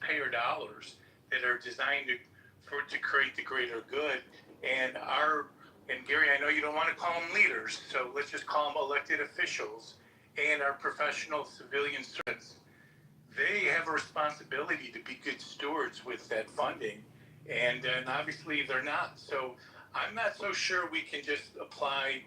taxpayer dollars that are designed to create the greater good. And Gary, I know you don't want to call them leaders, so let's just call them elected officials and our professional civilian servants. They have a responsibility to be good stewards with that funding, and obviously they're not. So I'm not so sure we can just apply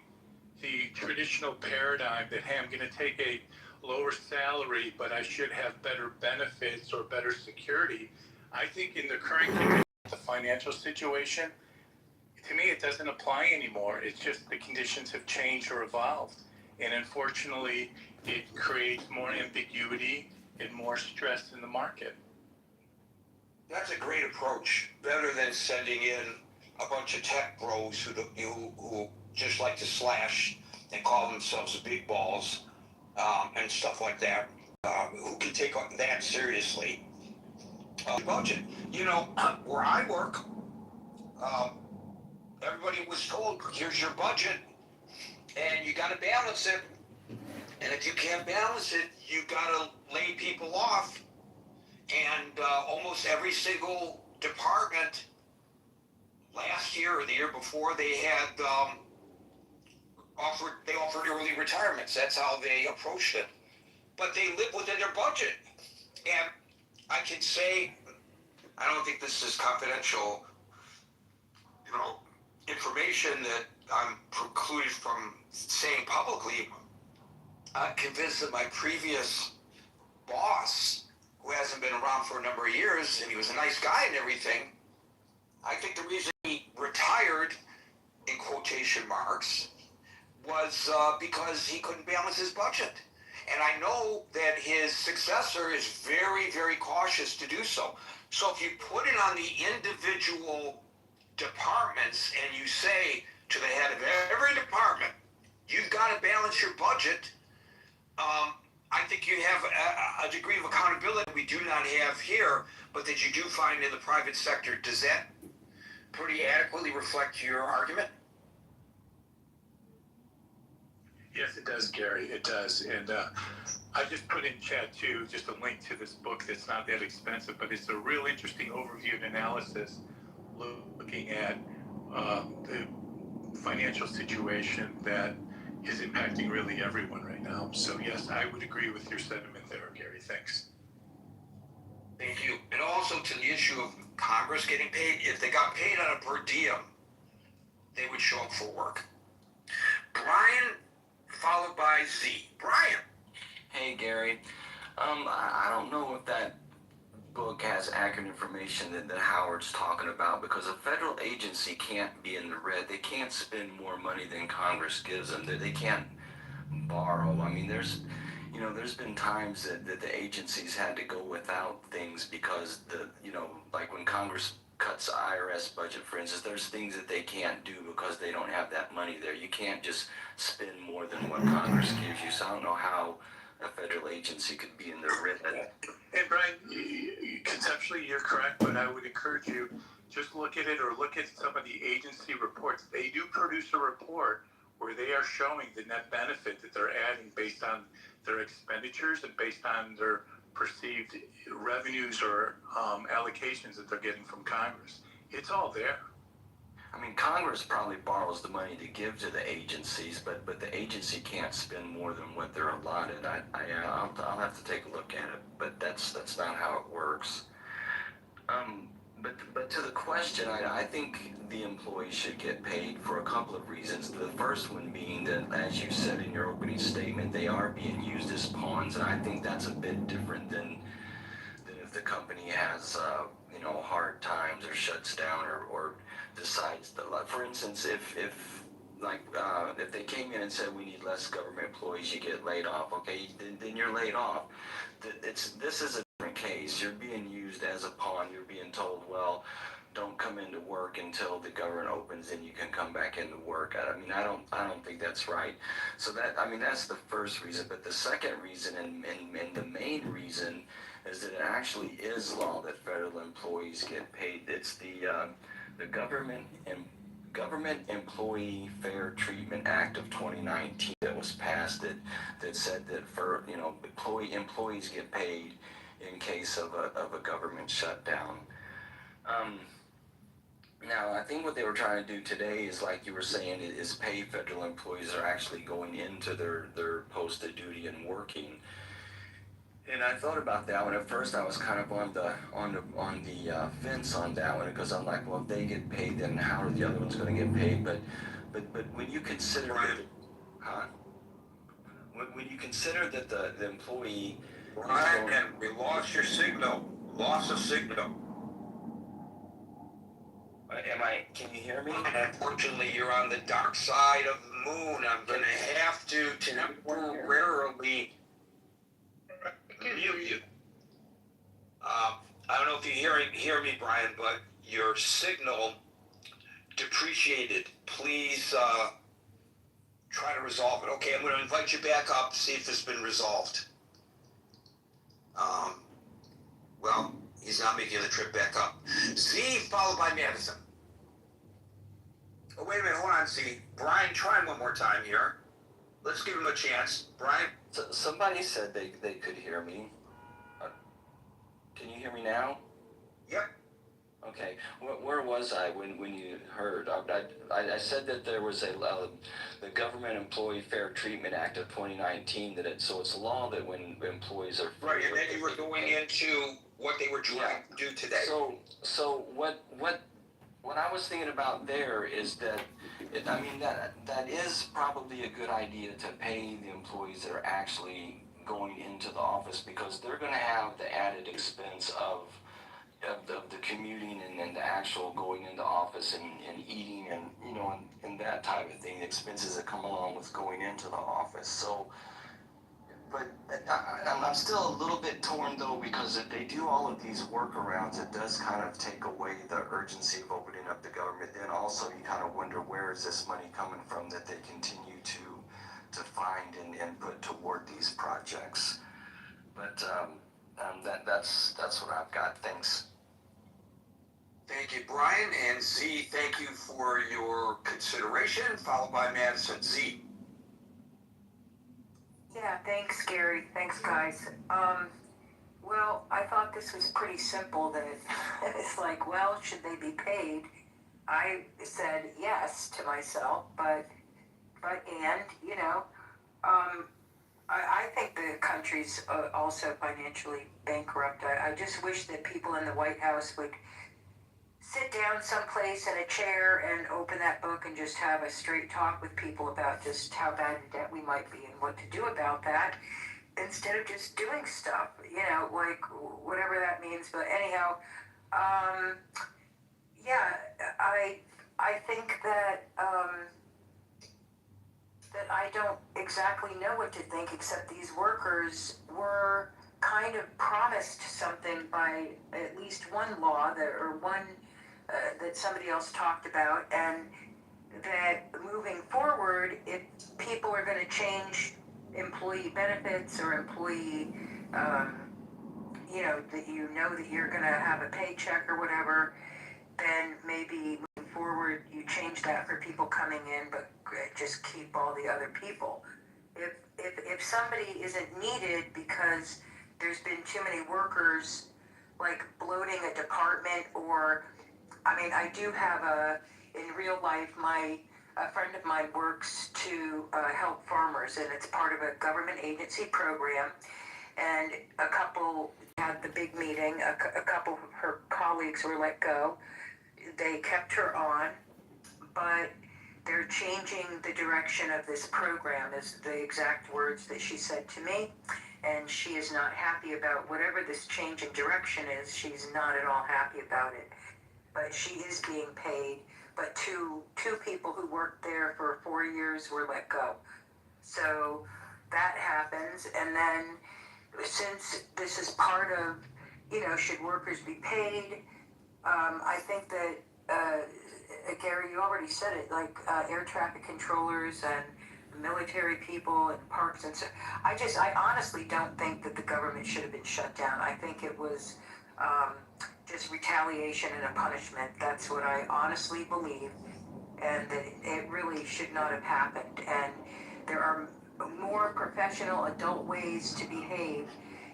the traditional paradigm that, hey, I'm going to take a lower salary, but I should have better benefits or better security. I think in the current condition, the financial situation, to me, it doesn't apply anymore. It's just the conditions have changed or evolved. And unfortunately, it creates more ambiguity and more stress in the market. That's a great approach. Better than sending in a bunch of tech bros who just like to slash and call themselves big balls and stuff like that. Who can take that seriously? Budget. You know, where I work, everybody was told, here's your budget, and you got to balance it. And if you can't balance it, you got to lay people off. And almost every single department last year or the year before, they had offered early retirements. That's how they approached it. But they live within their budget. And I can say, I don't think this is confidential, information that I'm precluded from saying publicly. I'm convinced that my previous boss, who hasn't been around for a number of years, and he was a nice guy and everything, I think the reason he retired, in quotation marks, was because he couldn't balance his budget. And I know that his successor is very, very cautious to do so. So if you put it on the individual departments and you say to the head of every department, you've got to balance your budget, I think you have a degree of accountability we do not have here, but that you do find in the private sector. Does that pretty adequately reflect your argument? Yes, it does, Gary. It does. And I just put in chat, too, just a link to this book that's not that expensive, but it's a real interesting overview and analysis looking at the financial situation that is impacting really everyone right now. So, yes, I would agree with your sentiment there, Gary. Thanks. Thank you. And also to the issue of Congress getting paid, if they got paid on a per diem, they would show up for work. Brian, followed by Z. Brian. Hey, Gary. I don't know if that book has accurate information that Howard's talking about, because a federal agency can't be in the red. They can't spend more money than Congress gives them. They can't borrow. I mean, there's been times that the agencies had to go without things because like when Congress cuts the IRS budget, for instance, there's things that they can't do because they don't have that money there. You can't just spend more than what Congress gives you. So I don't know how a federal agency could be in the red. And Brian, conceptually you're correct, but I would encourage you, just look at it or look at some of the agency reports. They do produce a report where they are showing the net benefit that they're adding based on their expenditures and based on their perceived revenues or allocations that they're getting from Congress. It's all there. I mean, Congress probably borrows the money to give to the agencies, but the agency can't spend more than what they're allotted. I'll have to take a look at it, but that's not how it works. But to the question, I think the employees should get paid for a couple of reasons. The first one being that, as you said in your opening statement, they are being used as pawns, and I think that's a bit different than if the company has hard times or shuts down or decides to, for instance, if they came in and said we need less government employees, you get laid off. Okay, then you're laid off. This is a different case. You're being used as a pawn. You're being told, well, don't come into work until the government opens, and you can come back into work. I mean, I don't think that's right. So that's the first reason. But the second reason and the main reason is that it actually is law that federal employees get paid. It's the Government Employee Fair Treatment Act of 2019 that was passed that said that for employees get paid in case of a government shutdown. Now, I think what they were trying to do today is, like you were saying, is pay federal employees that are actually going into their post of duty and working. And I thought about that one. At first, I was kind of on the fence on that one, because I'm like, well, if they get paid, then how are the other ones going to get paid? But when you consider Brian, huh? When you consider that the employee Brian, we lost your signal. Loss of signal. Can you hear me? And unfortunately, you're on the dark side of the moon. I'm going to have to temporarily mute you. I don't know if you hear me, Brian, but your signal depreciated. Please try to resolve it. Okay, I'm going to invite you back up, see if it's been resolved. Well, he's not making the trip back up. Z followed by Madison. Oh, wait a minute, hold on, Z. Brian, try him one more time here. Let's give him a chance. Brian? So, somebody said they could hear me. Can you hear me now? Yep. Okay. Where was I when you heard? I said that there was the Government Employee Fair Treatment Act of 2019 so it's law that when employees are right, and then you were going into what they were trying to do today. So what I was thinking about there is that that is probably a good idea to pay the employees that are actually going into the office, because they're going to have the added expense of the commuting and the actual going into office and eating and and that type of thing, the expenses that come along with going into the office. So, but I'm still a little bit torn though, because if they do all of these workarounds, it does kind of take away the urgency of opening up the government. Then also you kind of wonder, where is this money coming from that they continue to find and put toward these projects. But that's what I've got. Thanks. Thank you, Brian. And Z, thank you for your consideration, followed by Madison. Z. Yeah, thanks, Gary. Thanks, guys. Well, I thought this was pretty simple, that it's like, well, should they be paid? I said yes to myself, but I think the country's also financially bankrupt. I just wish that people in the White House would sit down someplace in a chair and open that book and just have a straight talk with people about just how bad in debt we might be and what to do about that, instead of just doing stuff, like whatever that means. But anyhow, yeah, I think that that I don't exactly know what to think, except these workers were kind of promised something by at least one law that somebody else talked about, and that moving forward, if people are going to change employee benefits or employee, that you're going to have a paycheck or whatever, then maybe moving forward you change that for people coming in, but just keep all the other people. If somebody isn't needed because there's been too many workers like bloating a department, or I do have in real life, a friend of mine works to help farmers, and it's part of a government agency program, and a couple had the big meeting, a couple of her colleagues were let go. They kept her on, but they're changing the direction of this program, is the exact words that she said to me, and she is not happy about whatever this change in direction is. She's not at all happy about it, but she is being paid. But two people who worked there for 4 years were let go. So that happens, and then since this is part of, should workers be paid, I think that, Gary, you already said it, like air traffic controllers and military people and parks and so. I honestly don't think that the government should have been shut down. I think it was just retaliation and a punishment. That's what I honestly believe, and that it really should not have happened. And there are more professional adult ways to behave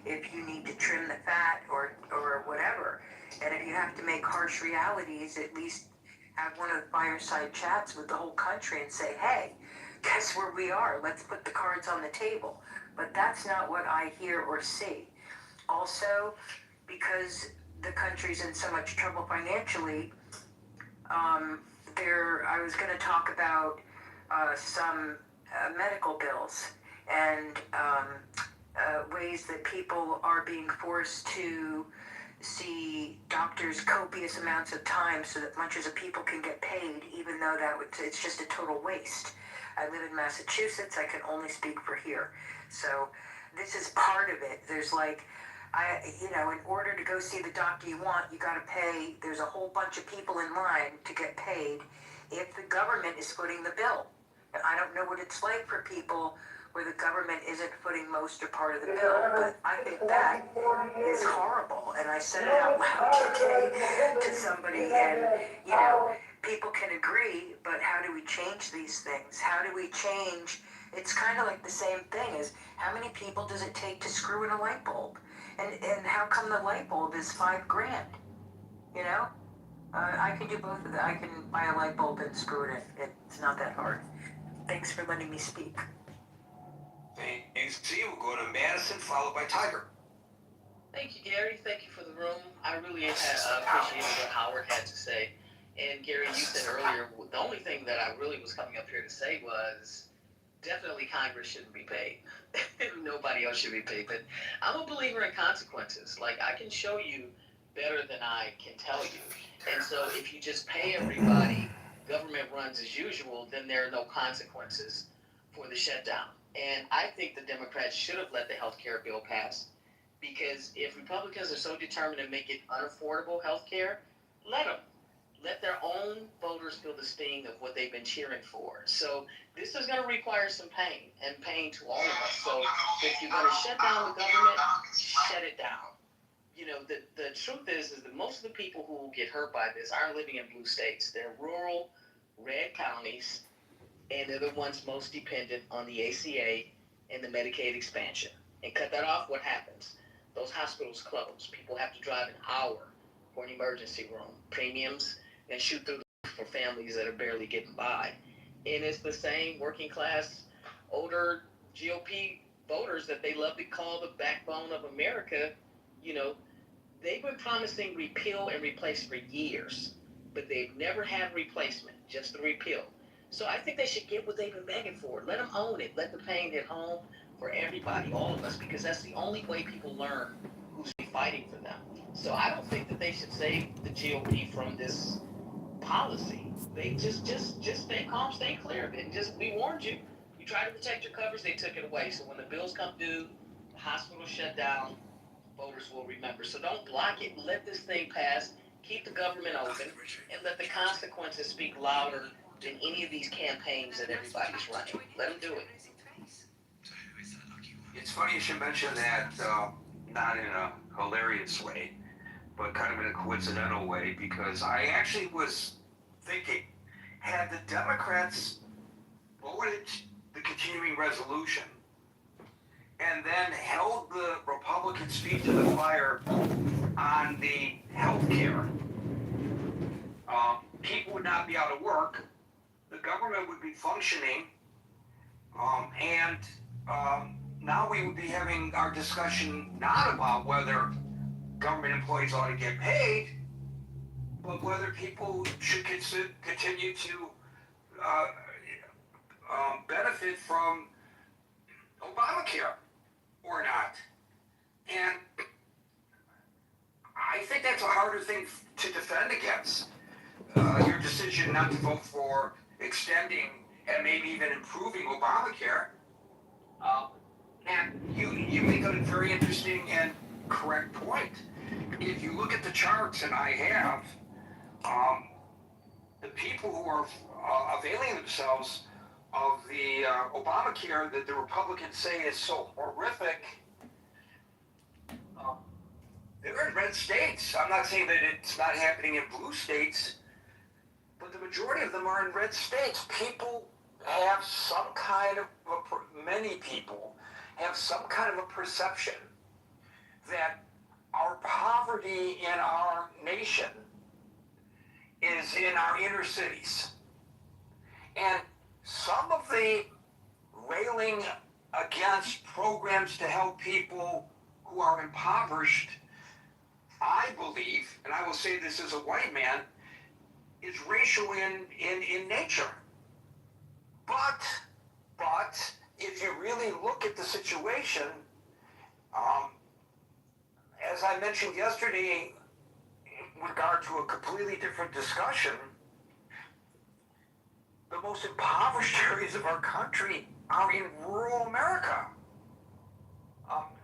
if you need to trim the fat or whatever. And if you have to make harsh realities, at least have one of the fireside chats with the whole country and say, hey, guess where we are? Let's put the cards on the table. But that's not what I hear or see. Also, because the country's in so much trouble financially, I was going to talk about some medical bills and ways that people are being forced to see doctors copious amounts of time so that bunches of people can get paid, even though it's just a total waste. I live in Massachusetts. I can only speak for here. So this is part of it. There's like, in order to go see the doctor you want, you got to pay. There's a whole bunch of people in line to get paid if the government is footing the bill. And I don't know what it's like for people where the government isn't footing most or part of the bill, but I think that is horrible. And I said it out loud today to somebody, and, people can agree, but how do we change these things? How do we change? It's kind of like the same thing as how many people does it take to screw in a light bulb? And how come the light bulb is $5,000? I can do both of that. I can buy a light bulb and screw it in. It's not that hard. Thanks for letting me speak. Thanks. See, we'll go to Madison, followed by Tiger. Thank you, Gary. Thank you for the room. I really appreciated what Howard had to say. And Gary, you said earlier, the only thing that I really was coming up here to say was definitely Congress shouldn't be paid. Nobody else should be paid. But I'm a believer in consequences. Like, I can show you better than I can tell you. And so if you just pay everybody, government runs as usual, then there are no consequences for the shutdown. And I think the Democrats should have let the health care bill pass, because if Republicans are so determined to make it unaffordable health care, let them. Let their own voters feel the sting of what they've been cheering for. So this is going to require some pain, and pain to all of us. So if you're going to shut down the government, shut it down. The truth is that most of the people who will get hurt by this aren't living in blue states. They're rural, red counties, and they're the ones most dependent on the ACA and the Medicaid expansion. And cut that off, what happens? Those hospitals close. People have to drive an hour for an emergency room. Premiums and shoot through the roof for families that are barely getting by. And it's the same working class, older GOP voters that they love to call the backbone of America. They've been promising repeal and replace for years, but they've never had replacement, just the repeal. So I think they should get what they've been begging for. Let them own it. Let the pain hit home for everybody, all of us, because that's the only way people learn who's fighting for them. So I don't think that they should save the GOP from this policy. They just stay calm, stay clear of it. And we warned you. You try to protect your coverage, they took it away. So when the bills come due, the hospitals shut down, voters will remember. So don't block it. Let this thing pass. Keep the government open, and let the consequences speak louder than any of these campaigns that everybody's running. Let them do it. It's funny you should mention that, not in a hilarious way, but kind of in a coincidental way, because I actually was thinking, had the Democrats voted the continuing resolution and then held the Republicans' feet to the fire on the health care, people would not be out of work, the government would be functioning, and now we would be having our discussion not about whether government employees ought to get paid, but whether people should continue to benefit from Obamacare or not. And I think that's a harder thing to defend against. Your decision not to vote for extending and maybe even improving Obamacare. And you make a very interesting and correct point. If you look at the charts, and I have, the people who are availing themselves of the Obamacare that the Republicans say is so horrific, they're in red states. I'm not saying that it's not happening in blue states, but the majority of them are in red states. People have some kind of, many people have some kind of a perception that our poverty in our nation is in our inner cities. And some of the railing against programs to help people who are impoverished, I believe, and I will say this as a white man, is racial in nature. But if you really look at the situation, as I mentioned yesterday, in regard to a completely different discussion, the most impoverished areas of our country are in rural America,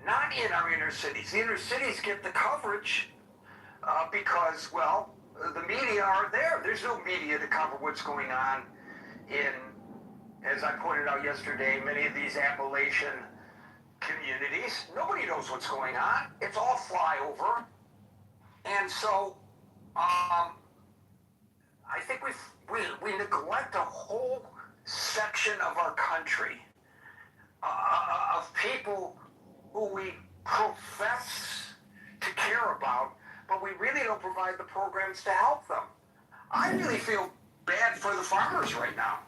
not in our inner cities. The inner cities get the coverage because, well, the media are there. There's no media to cover what's going on in, as I pointed out yesterday, many of these Appalachian communities. Nobody knows what's going on. It's all flyover. And so I think we neglect a whole section of our country of people who we profess to care about, but we really don't provide the programs to help them. I really feel bad for the farmers right now,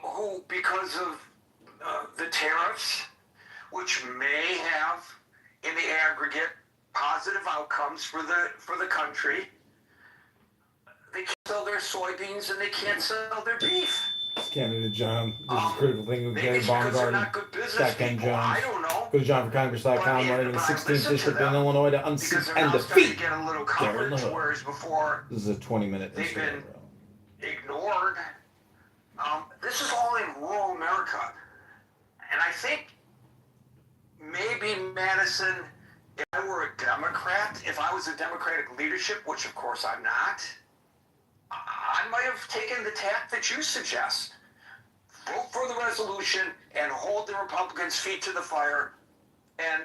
who, because of the tariffs, which may have, in the aggregate, positive outcomes for the country, they can't sell their soybeans and they can't sell their beef. Candidate John, this is critical thinking with Gary Maybe because they're Baumgarten, not good business Scott Ken people. I Jones. don't know. Go to johnforcongress.com, running in the 16th district in Illinois to unseat Because they're and now starting to defeat get a little Darren coverage, LaHood. whereas before This is a 20-minute they've Instagram been ignored. This is all in rural America. And I think maybe Madison, if I were a Democrat, if I was a Democratic leadership, which of course I'm not, I might have taken the tack that you suggest. Vote for the resolution and hold the Republicans' feet to the fire and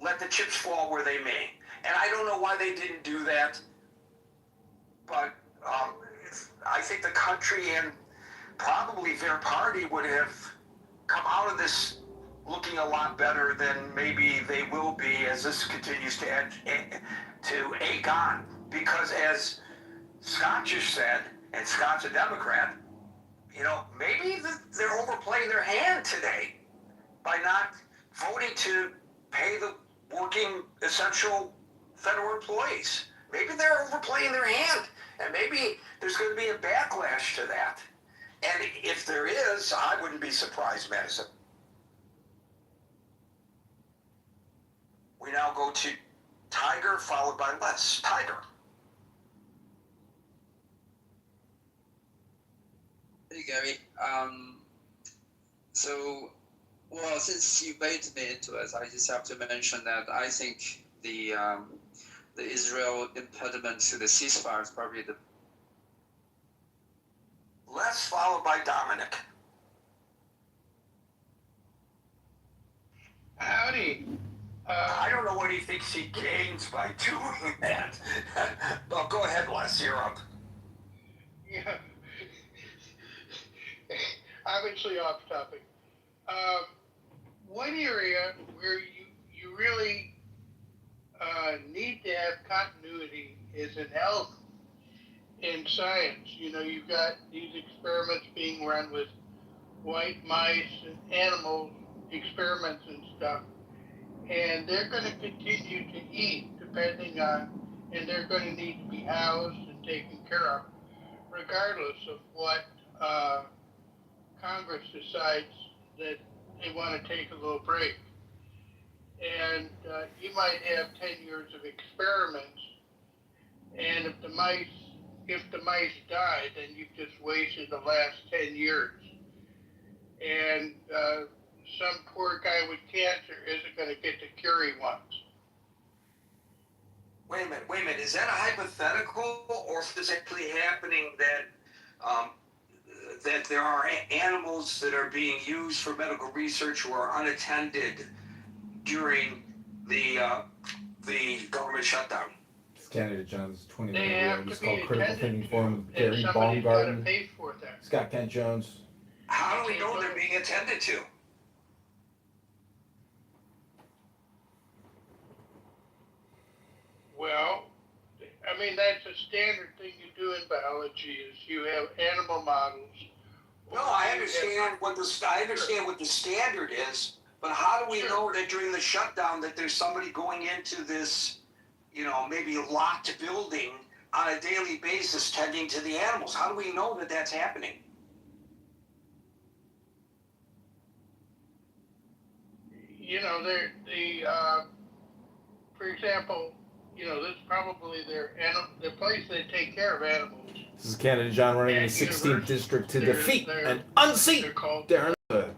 let the chips fall where they may. And I don't know why they didn't do that, but I think the country and probably their party would have come out of this looking a lot better than maybe they will be as this continues to egg on. Because as Scott just said, and Scott's a Democrat, you know, maybe they're overplaying their hand today by not voting to pay the working essential federal employees. Maybe they're overplaying their hand, and maybe there's going to be a backlash to that. And if there is, I wouldn't be surprised, Madison. We now go to Tiger, followed by Les. Tiger. Hey Gary, since you baited me into it, I just have to mention that I think the Israel impediment to the ceasefire is probably the Les, followed by Dominic. Howdy. I don't know what he thinks he gains by doing that. Well, go ahead, Les, you're up. Yeah. Obviously off topic. One area where you really need to have continuity is in health and science. You know, you've got these experiments being run with white mice and animal experiments and stuff. And they're going to continue to eat depending on, and they're going to need to be housed and taken care of, regardless of what Congress decides that they want to take a little break. And you might have 10 years of experiments, and if the mice die, then you've just wasted the last 10 years. And some poor guy with cancer isn't going to get the cure he wants. Wait a minute. Is that a hypothetical, or is this actually happening that that there are animals that are being used for medical research who are unattended during the government shutdown? Candidate Jones, 20 They minute have video. to It's be called Critical attended Thinking to, Forum with and Gary somebody's got to Baumgarten, pay for that. Scott Kent Jones. How do we know they're being attended to? mean, that's a standard thing you do in biology is you have animal models. No, I understand what the standard is, but how do we know that during the shutdown that there's somebody going into this, maybe locked building on a daily basis tending to the animals? How do we know that that's happening? For example, this is probably the place they take care of animals. This is Candidate John running in the 16th district to defeat and unseat Darren Hood.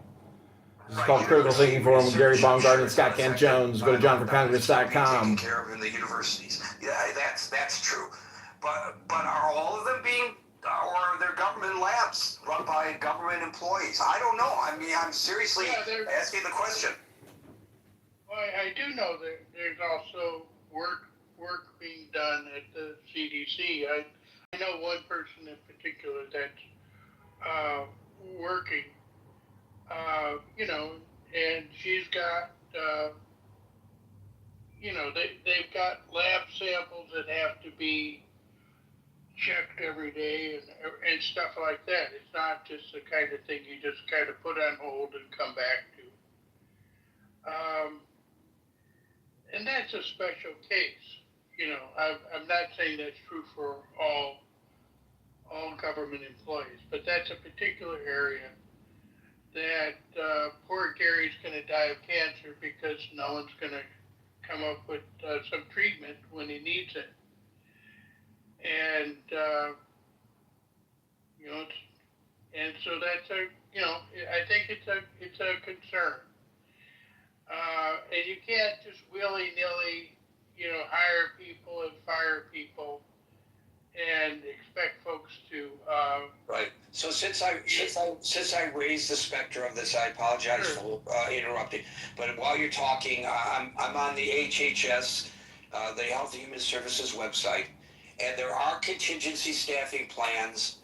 This is called Critical Thinking Forum with Gary Baumgarten and Scott Kent Jones. Go to johnforcongress.com. Taking care of in the universities. Yeah, that's true. But are all of them being, or are there government labs run by government employees? I don't know. I mean, I'm seriously asking the question. Well, I do know that there's also work being done at the CDC. I know one person in particular that's working, and she's got, they've got lab samples that have to be checked every day and stuff like that. It's not just the kind of thing you just kind of put on hold and come back to. And that's a special case. I'm not saying that's true for all government employees, but that's a particular area that poor Gary's going to die of cancer because no one's going to come up with some treatment when he needs it. And and so that's I think it's a concern. And you can't just willy-nilly, hire people and fire people and expect folks to. Right. So since I raised the specter of this, I apologize for interrupting. But while you're talking, I'm on the HHS, the Health and Human Services website, and there are contingency staffing plans,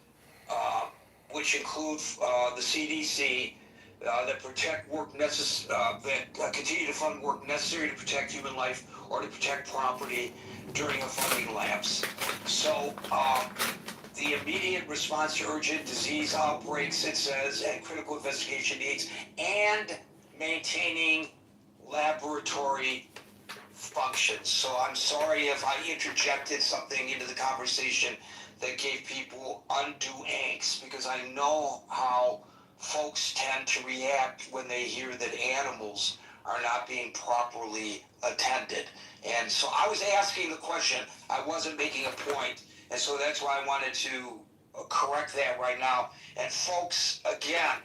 which include the CDC. That protect work that continue to fund work necessary to protect human life or to protect property during a funding lapse. So the immediate response to urgent disease outbreaks, it says, and critical investigation needs, and maintaining laboratory functions. So I'm sorry if I interjected something into the conversation that gave people undue angst, because I know how folks tend to react when they hear that animals are not being properly attended. And so I was asking the question, I wasn't making a point, and so that's why I wanted to correct that right now. And folks, again,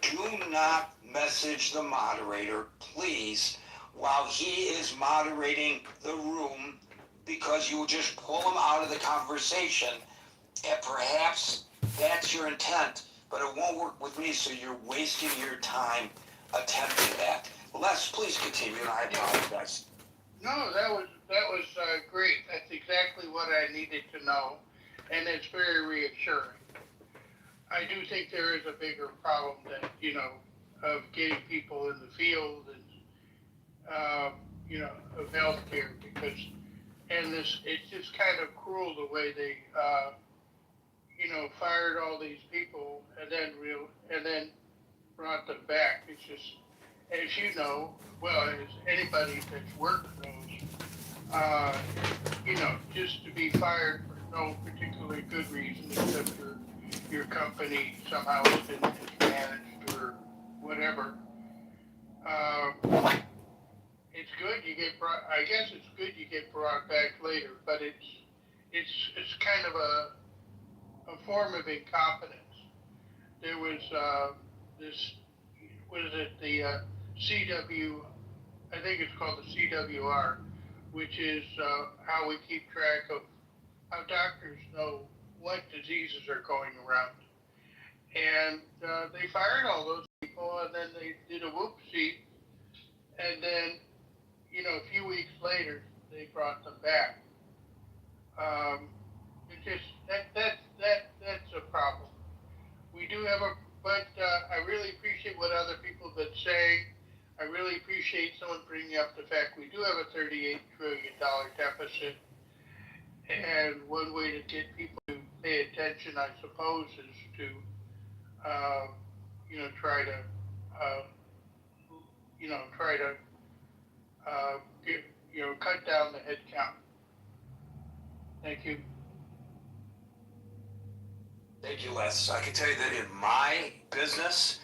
do not message the moderator, please, while he is moderating the room, because you will just pull him out of the conversation, and perhaps that's your intent, but it won't work with me, so you're wasting your time attempting that. Les, please continue, and I apologize. No, that was great. That's exactly what I needed to know, and it's very reassuring. I do think there is a bigger problem that, of getting people in the field and, of healthcare, because, it's just kind of cruel the way they, fired all these people and then brought them back. It's just, as you know, well, as anybody that's worked knows, just to be fired for no particularly good reason except your company somehow has been mismanaged or whatever. It's good you get brought. I guess it's good you get brought back later, but it's kind of a form of incompetence. There was this, what is it, the CW, I think it's called the CWR, which is how we keep track of how doctors know what diseases are going around. And they fired all those people, and then they did a whoopsie, and then, a few weeks later, they brought them back. It's just, that's a problem. We do have but I really appreciate what other people have been saying. I really appreciate someone bringing up the fact we do have a $38 trillion deficit. And one way to get people to pay attention, I suppose, is to, try to, get, cut down the head count. Thank you. Thank you, Les. I can tell you that in my business,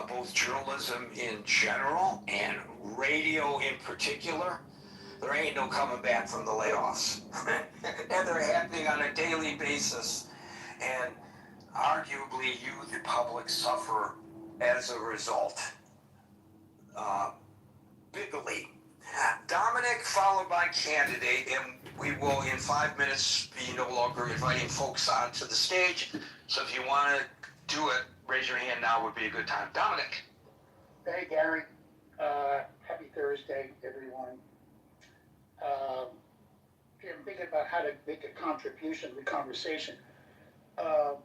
both journalism in general and radio in particular, there ain't no coming back from the layoffs. And they're happening on a daily basis. And arguably, you, the public, suffer as a result. Bigly. Dominic, followed by candidate, and we will in 5 minutes be no longer inviting folks onto the stage. So if you want to do it, raise your hand now would be a good time. Dominic. Hey, Gary. Happy Thursday, everyone. I'm thinking about how to make a contribution to the conversation. The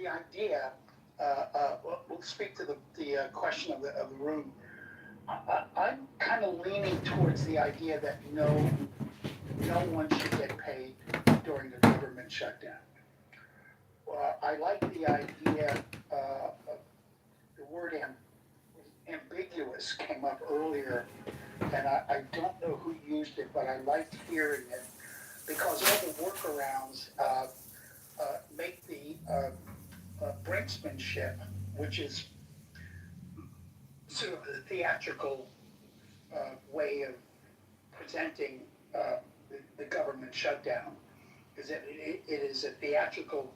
idea, we'll speak to the question of the room. I'm kind of leaning towards the idea that no one should get paid during the government shutdown. I like the idea, the word ambiguous came up earlier, and I don't know who used it, but I liked hearing it, because all the workarounds make the brinksmanship, which is sort of the theatrical way of presenting the government shutdown, is that it is a theatrical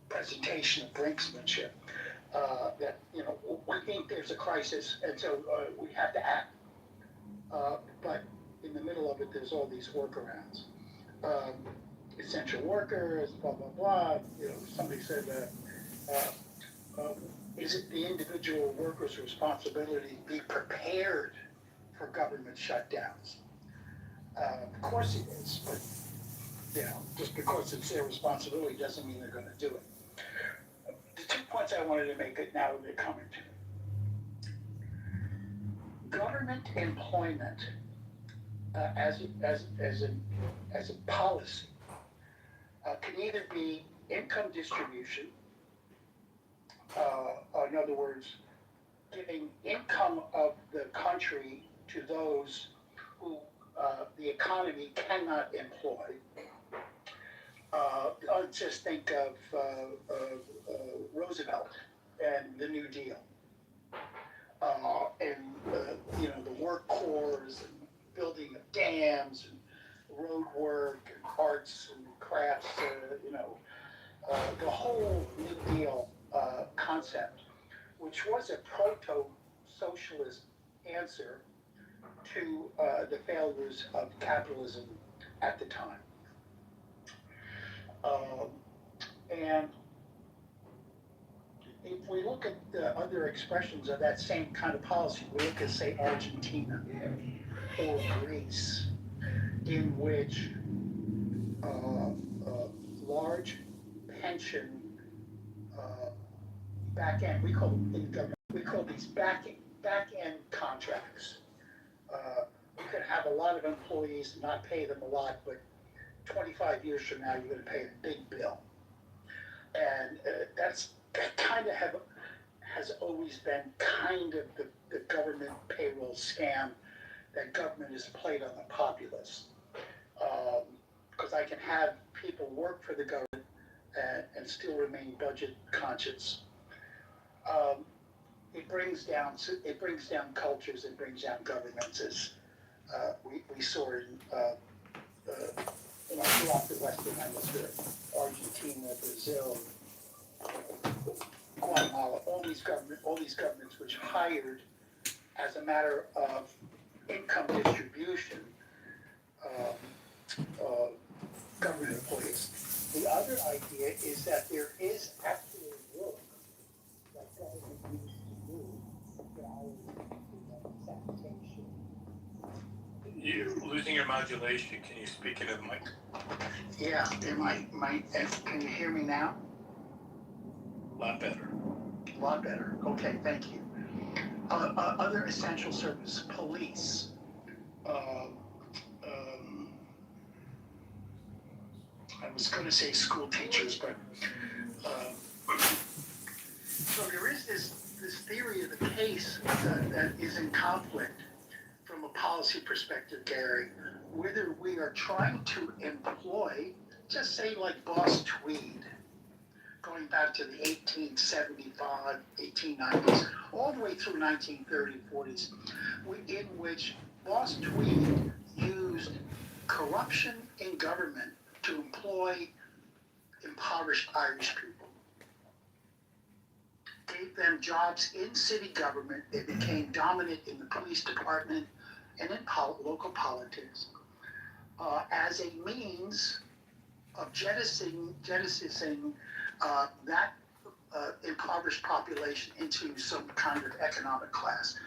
presentation of brinksmanship. That we think there's a crisis, and so we have to act. But in the middle of it, there's all these workarounds. Essential workers, blah blah blah. Somebody said, is it the individual worker's responsibility to be prepared for government shutdowns? Of course it is, but just because it's their responsibility doesn't mean they're going to do it. The 2 points I wanted to make it now they're coming to. Government employment as a policy can either be income distribution, in other words, giving income of the country to those who the economy cannot employ. Just think of Roosevelt and the New Deal, and the work corps and building of dams and road work and arts and crafts. The whole New Deal concept, which was a proto-socialist answer to the failures of capitalism at the time. And if we look at the other expressions of that same kind of policy, we look at, say, Argentina or Greece, in which large pension back end, we call these back end contracts. You can have a lot of employees and not pay them a lot, but 25 years from now, you're going to pay a big bill. And that kind of has always been kind of the government payroll scam that government has played on the populace. Because I can have people work for the government and still remain budget conscious. It brings down cultures, it brings down governments, as we saw in throughout the Western Hemisphere, Argentina, Brazil, Guatemala, all these governments which hired as a matter of income distribution government employees. The other idea is that there is actual work that government needs to do, sanitation. You're losing your modulation. Can you speak into the mic? Yeah, can you hear me now? A lot better. A lot better. Okay, thank you. other essential service, police, uh, I was going to say school teachers, but so there is this theory of the case that is in conflict from a policy perspective, Gary, whether we are trying to employ, just say like Boss Tweed, going back to the 1875, 1890s, all the way through 1930s, 40s, in which Boss Tweed used corruption in government to employ impoverished Irish people. Gave them jobs in city government. They became dominant in the police department and in local politics as a means of jettisoning that impoverished population into some kind of economic class.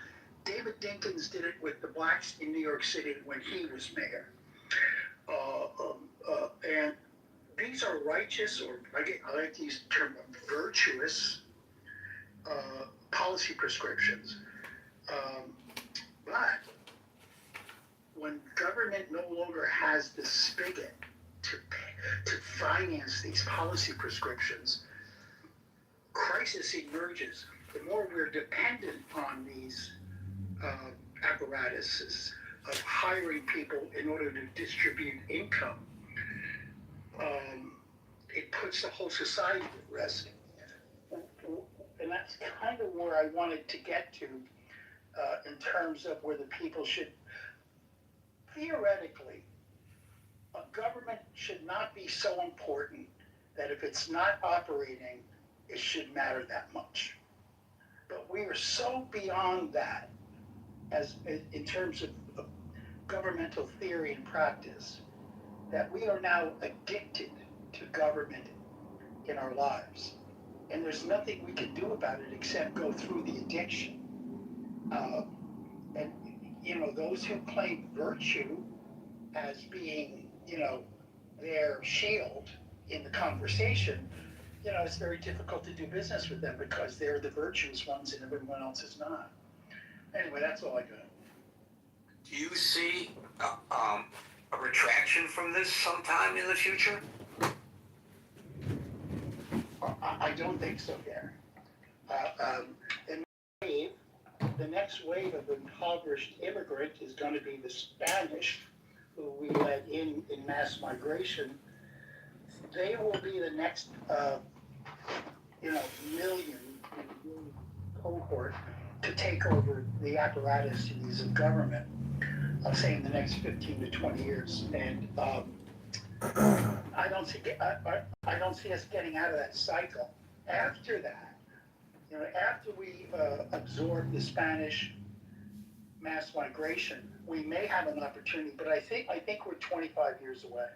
David Dinkins did it with the blacks in New York City when he was mayor. And these are righteous, or I like to use the term virtuous policy prescriptions. But when government no longer has the spigot to finance these policy prescriptions, crisis emerges. The more we're dependent on these apparatuses of hiring people in order to distribute income, it puts the whole society at risk. And that's kind of where I wanted to get to in terms of where the people should, theoretically, a government should not be so important that if it's not operating, it should matter that much. But we are so beyond that as in terms of governmental theory and practice that we are now addicted to government in our lives. And there's nothing we can do about it except go through the addiction. And, you know, those who claim virtue as being, you know, their shield in the conversation, you know, it's very difficult to do business with them because they're the virtuous ones and everyone else is not. Anyway, that's all I got. Do you see a retraction from this sometime in the future? I don't think so, Gary. And the next wave of impoverished immigrant is going to be the Spanish, who we let in mass migration. They will be the next, million cohort to take over the apparatuses of government. I'm saying the next 15 to 20 years, and I don't see us getting out of that cycle. After that, you know, after we absorb the Spanish mass migration, we may have an opportunity. But I think we're 25 years away.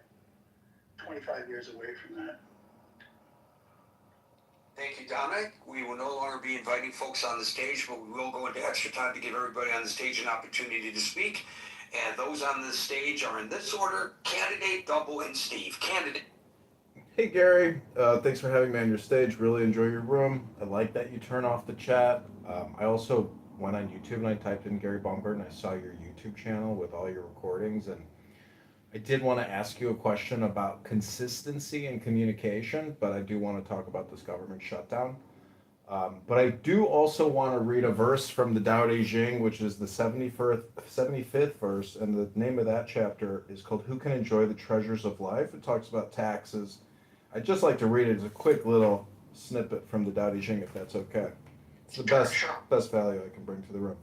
25 years away from that. Thank you, Dominic. We will no longer be inviting folks on the stage, but we will go into extra time to give everybody on the stage an opportunity to speak. And those on the stage are in this order: Candidate, Double, and Steve. Candidate. Hey Gary, thanks for having me on your stage. Really enjoy your room. I like that you turn off the chat. I also went on YouTube and I typed in Gary Baumgart and I saw your YouTube channel with all your recordings, and I did want to ask you a question about consistency and communication, but I do want to talk about this government shutdown. But I do also want to read a verse from the Tao Te Ching, which is the 75th verse, and the name of that chapter is called Who Can Enjoy the Treasures of Life? It talks about taxes. I'd just like to read it as a quick little snippet from the Tao Te Ching, if that's okay. It's the best value I can bring to the room.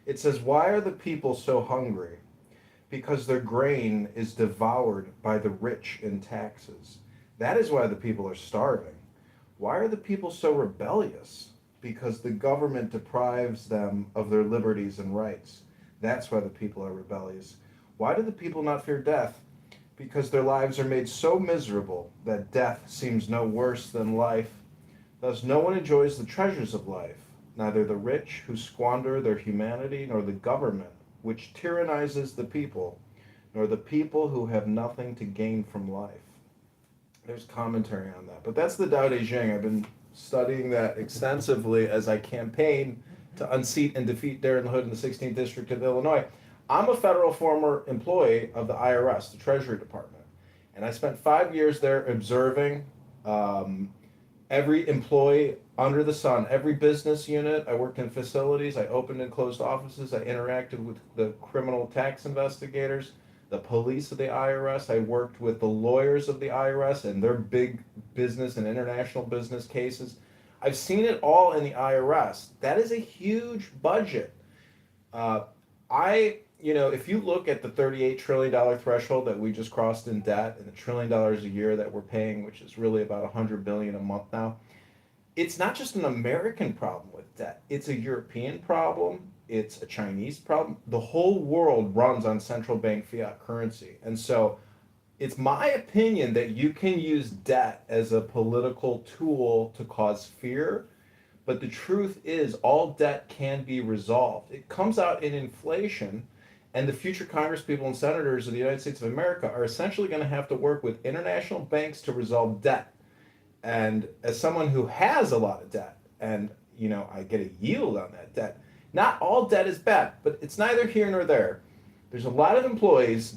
It says, "Why are the people so hungry? Because their grain is devoured by the rich in taxes. That is why the people are starving. Why are the people so rebellious? Because the government deprives them of their liberties and rights. That's why the people are rebellious. Why do the people not fear death? Because their lives are made so miserable that death seems no worse than life. Thus no one enjoys the treasures of life, neither the rich who squander their humanity, nor the government which tyrannizes the people, nor the people who have nothing to gain from life." There's commentary on that. But that's the Tao Te Ching. I've been studying that extensively as I campaign to unseat and defeat Darren Hood in the 16th District of Illinois. I'm a federal former employee of the IRS, the Treasury Department, and I spent 5 years there observing every employee under the sun, every business unit. I worked in facilities, I opened and closed offices, I interacted with the criminal tax investigators, the police of the IRS, I worked with the lawyers of the IRS and their big business and international business cases. I've seen it all in the IRS. That is a huge budget. If you look at the $38 trillion threshold that we just crossed in debt and the $1 trillion a year that we're paying, which is really about $100 billion a month now, it's not just an American problem with debt. It's a European problem. It's a Chinese problem. The whole world runs on central bank fiat currency. And so it's my opinion that you can use debt as a political tool to cause fear. But the truth is, all debt can be resolved. It comes out in inflation, and the future congresspeople and senators of the United States of America are essentially going to have to work with international banks to resolve debt. And as someone who has a lot of debt, and I get a yield on that debt, not all debt is bad, but it's neither here nor there. There's a lot of employees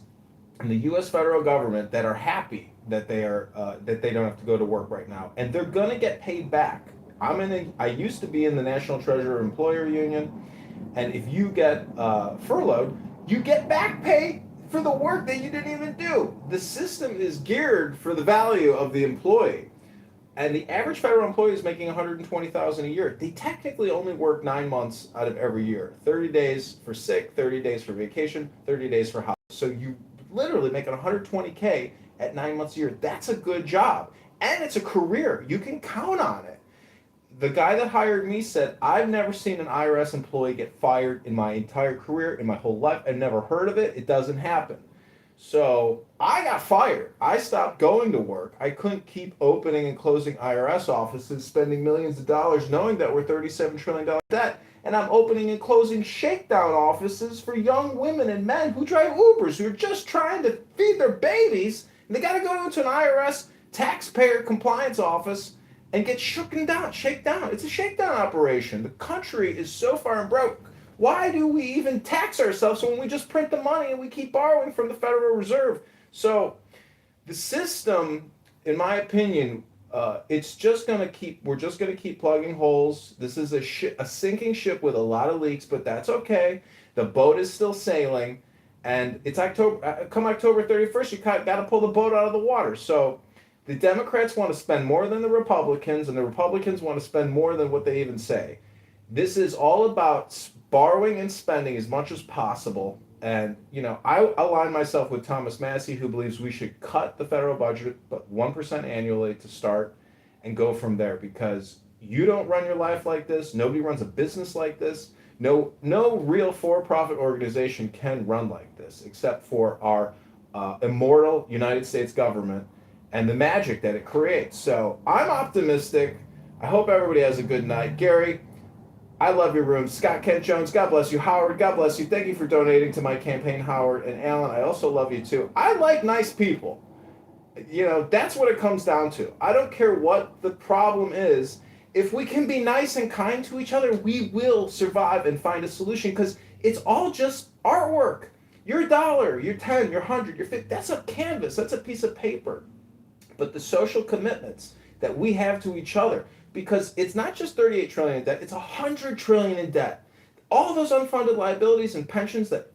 in the U.S. federal government that are happy that they don't have to go to work right now, and they're going to get paid back. I used to be in the National Treasurer Employer Union, and if you get furloughed, you get back pay for the work that you didn't even do. The system is geared for the value of the employee. And the average federal employee is making $120,000 a year. They technically only work 9 months out of every year. 30 days for sick, 30 days for vacation, 30 days for house. So you literally make $120K at 9 months a year. That's a good job. And it's a career. You can count on it. The guy that hired me said, I've never seen an IRS employee get fired in my entire career, in my whole life. I've never heard of it. It doesn't happen. So I got fired. I stopped going to work. I couldn't keep opening and closing IRS offices, spending millions of dollars, knowing that we're $37 trillion debt. And I'm opening and closing shakedown offices for young women and men who drive Ubers, who are just trying to feed their babies. And they got to go into an IRS taxpayer compliance office and get shaken down. It's a shakedown operation. The country is so far and broke. Why do we even tax ourselves when we just print the money and we keep borrowing from the Federal Reserve? So the system, in my opinion, we're just going to keep plugging holes. This is a sinking ship with a lot of leaks, but that's okay. The boat is still sailing, and it's come October 31st, you got to pull the boat out of the water. So the Democrats want to spend more than the Republicans, and the Republicans want to spend more than what they even say. This is all about borrowing and spending as much as possible. And, I align myself with Thomas Massey, who believes we should cut the federal budget, but 1% annually to start and go from there, because you don't run your life like this. Nobody runs a business like this. No real for-profit organization can run like this, except for our immortal United States government and the magic that it creates. So I'm optimistic. I hope everybody has a good night. Gary, I love your room. Scott Kent Jones, God bless you. Howard, God bless you. Thank you for donating to my campaign, Howard. And Alan, I also love you too. I like nice people. That's what it comes down to. I don't care what the problem is. If we can be nice and kind to each other, we will survive and find a solution, because it's all just artwork. Your dollar, your 10, your 100, your 50, that's a canvas. That's a piece of paper. But the social commitments that we have to each other, because it's not just 38 trillion in debt, it's 100 trillion in debt. All those unfunded liabilities and pensions that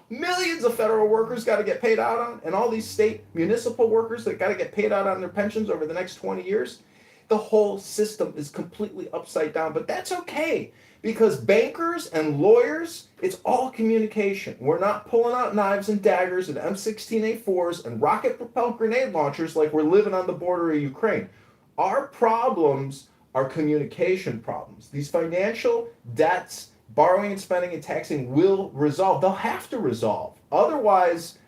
millions of federal workers got to get paid out on, and all these state municipal workers that got to get paid out on their pensions over the next 20 years, the whole system is completely upside down. But that's okay, because bankers and lawyers, it's all communication. We're not pulling out knives and daggers and M16A4s and rocket-propelled grenade launchers like we're living on the border of Ukraine. Our problems are communication problems. These financial debts, borrowing and spending and taxing will resolve. They'll have to resolve. Otherwise,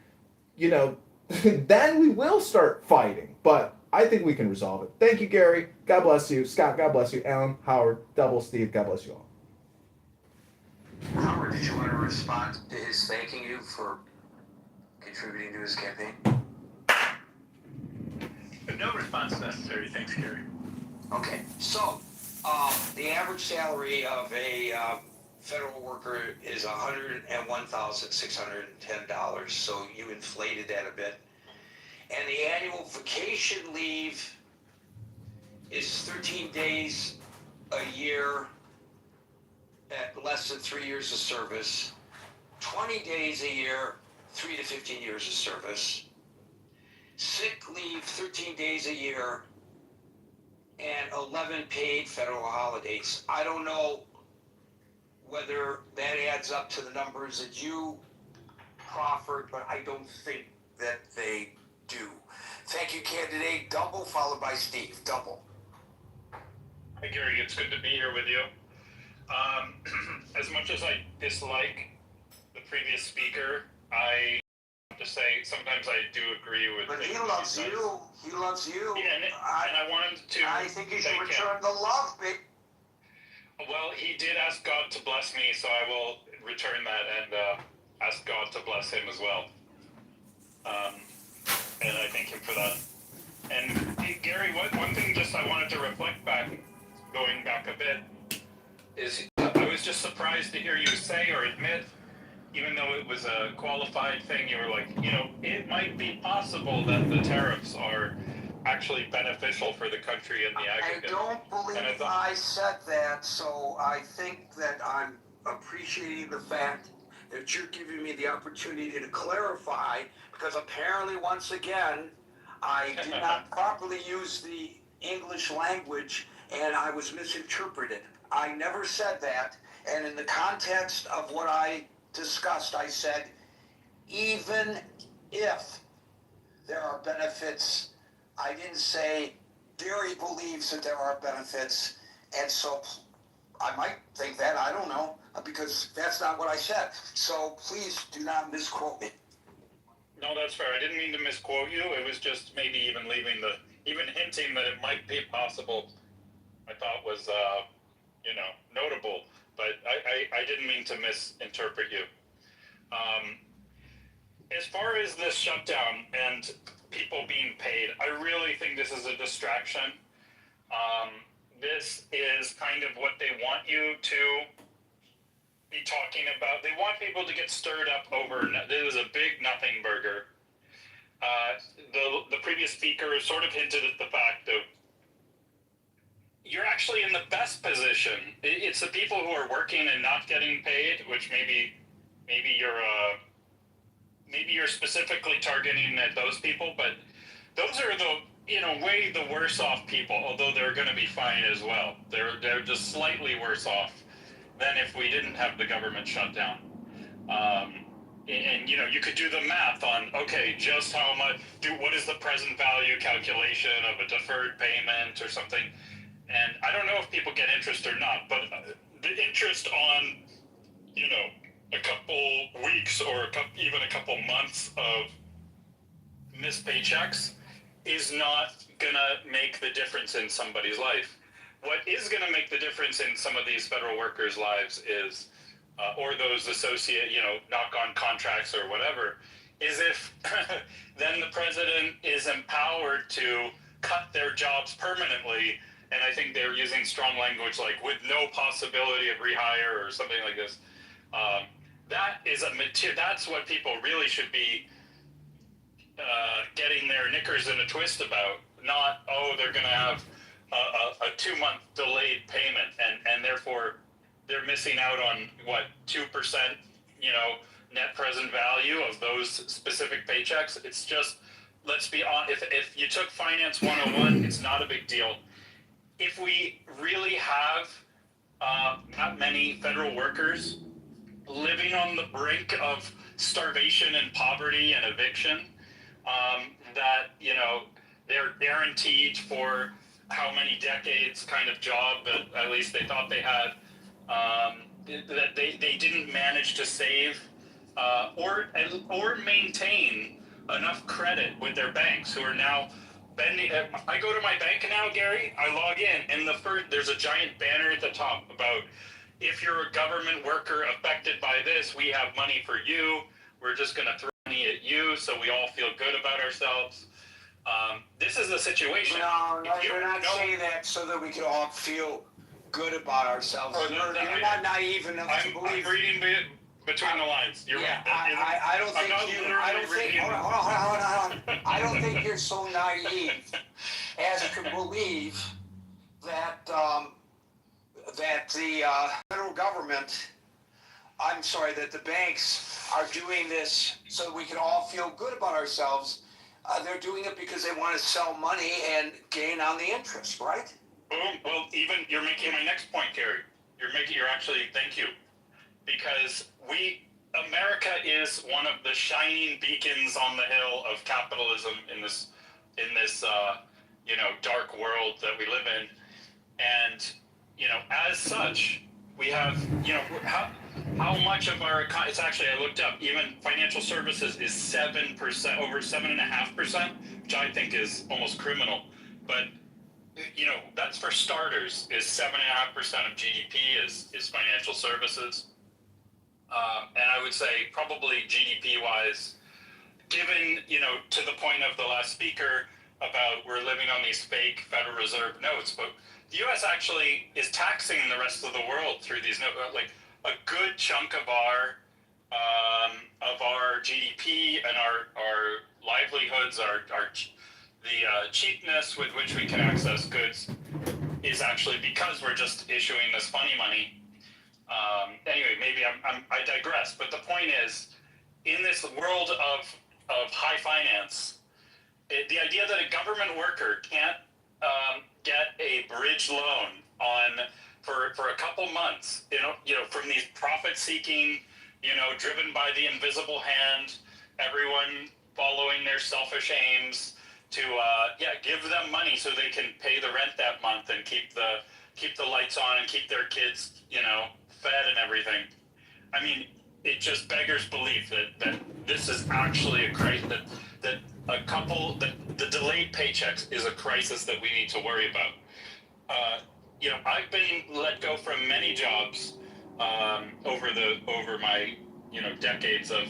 then we will start fighting. But I think we can resolve it. Thank you, Gary. God bless you. Scott, God bless you. Alan, Howard, Double Steve, God bless you all. Howard, did you want to respond to his thanking you for contributing to his campaign? No response necessary. Thanks, Gary. Okay, so the average salary of a federal worker is $101,610. So you inflated that a bit. And the annual vacation leave is 13 days a year at less than 3 years of service, 20 days a year, 3 to 15 years of service, sick leave 13 days a year, and 11 paid federal holidays. I don't know whether that adds up to the numbers that you proffered, but I don't think that they do. Thank you, candidate. Double followed by Steve. Double. Hi, Gary. It's good to be here with you. As much as I dislike the previous speaker, I have to say sometimes I do agree with. But he loves you. He loves you. Yeah, and I wanted to. I think you should thank return him. the love, babe. Well, he did ask God to bless me, so I will return that and ask God to bless him as well. And I thank him for that. And hey, Gary, one thing just I wanted to reflect back, going back a bit, is I was just surprised to hear you say or admit, even though it was a qualified thing, you were like, it might be possible that the tariffs are actually beneficial for the country in the aggregate. I don't believe I said that, so I think that I'm appreciating the fact that you're giving me the opportunity to clarify, because apparently, once again, I did not properly use the English language and I was misinterpreted. I never said that, and in the context of what I discussed, I said, even if there are benefits, I didn't say Gary believes that there are benefits, and so I might think that, I don't know, because that's not what I said. So please do not misquote me. No, that's fair. I didn't mean to misquote you. It was just maybe even even hinting that it might be possible, I thought was, notable. But I didn't mean to misinterpret you. As far as this shutdown and people being paid, I really think this is a distraction. This is kind of what they want you to be talking about. They want people to get stirred up over. This is a big nothing burger. The previous speaker sort of hinted at the fact of you're actually in the best position. It's the people who are working and not getting paid, which maybe you're specifically targeting at those people, but those are way the worse off people, although they're going to be fine as well. They're just slightly worse off than if we didn't have the government shutdown. And you could do the math on, okay, just how much, what is the present value calculation of a deferred payment or something. And I don't know if people get interest or not, but the interest on, a couple weeks or even a couple months of missed paychecks is not gonna make the difference in somebody's life. What is gonna make the difference in some of these federal workers' lives is, or those associate, knock-on contracts or whatever, is if then the president is empowered to cut their jobs permanently. And I think they're using strong language like with no possibility of rehire or something like this. That's what people really should be getting their knickers in a twist about. Not, they're going to have a 2-month delayed payment, and therefore they're missing out on 2%, net present value of those specific paychecks. It's just, let's be honest. If you took Finance 101, it's not a big deal. If we really have that many federal workers living on the brink of starvation and poverty and eviction, that, they're guaranteed for how many decades kind of job that at least they thought they had, that they didn't manage to save or maintain enough credit with their banks, who are now bending. I go to my bank now, Gary, I log in, and there's a giant banner at the top about, if you're a government worker affected by this, we have money for you. We're just going to throw money at you so we all feel good about ourselves. This is the situation. No, you're not saying that so that we can all feel good about ourselves. You're not naive enough to believe. I'm reading between the lines. You're Yeah, right. I don't think I'm not you. literally I don't think. reading. Hold on. I don't think you're so naive as to believe that that the federal government. I'm sorry, that the banks are doing this so that we can all feel good about ourselves. They're doing it because they want to sell money and gain on the interest, right? Boom. Well, even you're making my next point, Gary. You're actually, thank you, because America is one of the shining beacons on the hill of capitalism in this dark world that we live in, and as such, we have how much of our it's actually, I looked up, even financial services is 7%, over 7.5%, which I think is almost criminal, but that's for starters. Is 7.5% of GDP is financial services, and I would say probably GDP wise, given to the point of the last speaker about we're living on these fake Federal Reserve notes, but the U.S. actually is taxing the rest of the world through these notes. Like a good chunk of our GDP and our livelihoods, the cheapness with which we can access goods is actually because we're just issuing this funny money. Anyway, maybe I digress, but the point is, in this world of high finance, the idea that a government worker can't get a bridge loan for a couple months, from these profit-seeking, driven by the invisible hand, everyone following their selfish aims, to give them money so they can pay the rent that month and keep the lights on and keep their kids fed and everything. I mean, it just beggars belief that this is actually a crisis, that the delayed paychecks is a crisis that we need to worry about. I've been let go from many jobs over my decades of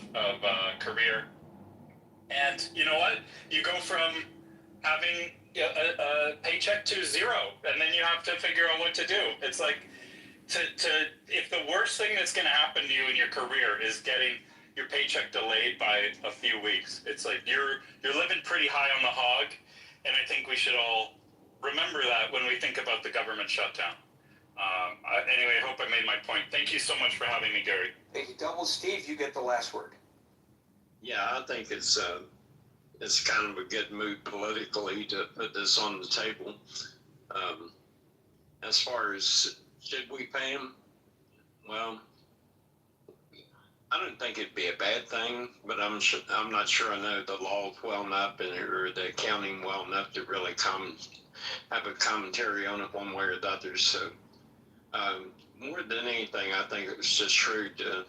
career, and you know what? You go from having a paycheck to zero, and then you have to figure out what to do. It's like if the worst thing that's going to happen to you in your career is getting your paycheck delayed by a few weeks, it's like you're living pretty high on the hog, and I think we should all remember that when we think about the government shutdown. Anyway, I hope I made my point. Thank you so much for having me, Gary. Thank you, Double. Steve, you get the last word. Yeah, I think it's kind of a good move politically to put this on the table. As far as should we pay him, well, I don't think it'd be a bad thing, but I'm not sure I know the law well enough or the accounting well enough to really have a commentary on it one way or the other. So more than anything, I think it was just shrewd to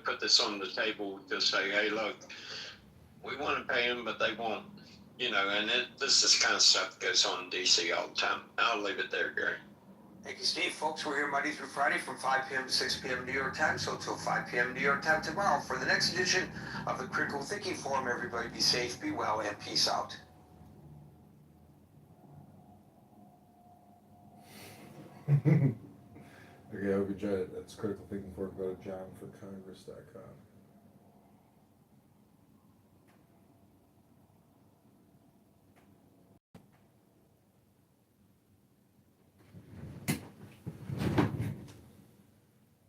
put this on the table, to say, hey, look, we want to pay them, but they won't, and this is kind of stuff that goes on in D.C. all the time. I'll leave it there, Gary. Thank you, Steve. Folks, we're here Monday through Friday from 5 p.m. to 6 p.m. New York time, so until 5 p.m. New York time tomorrow for the next edition of the Critical Thinking Forum. Everybody be safe, be well, and peace out. Okay, I hope you enjoyed it. That's Critical Thinking Forum. Go to johnforcongress.com.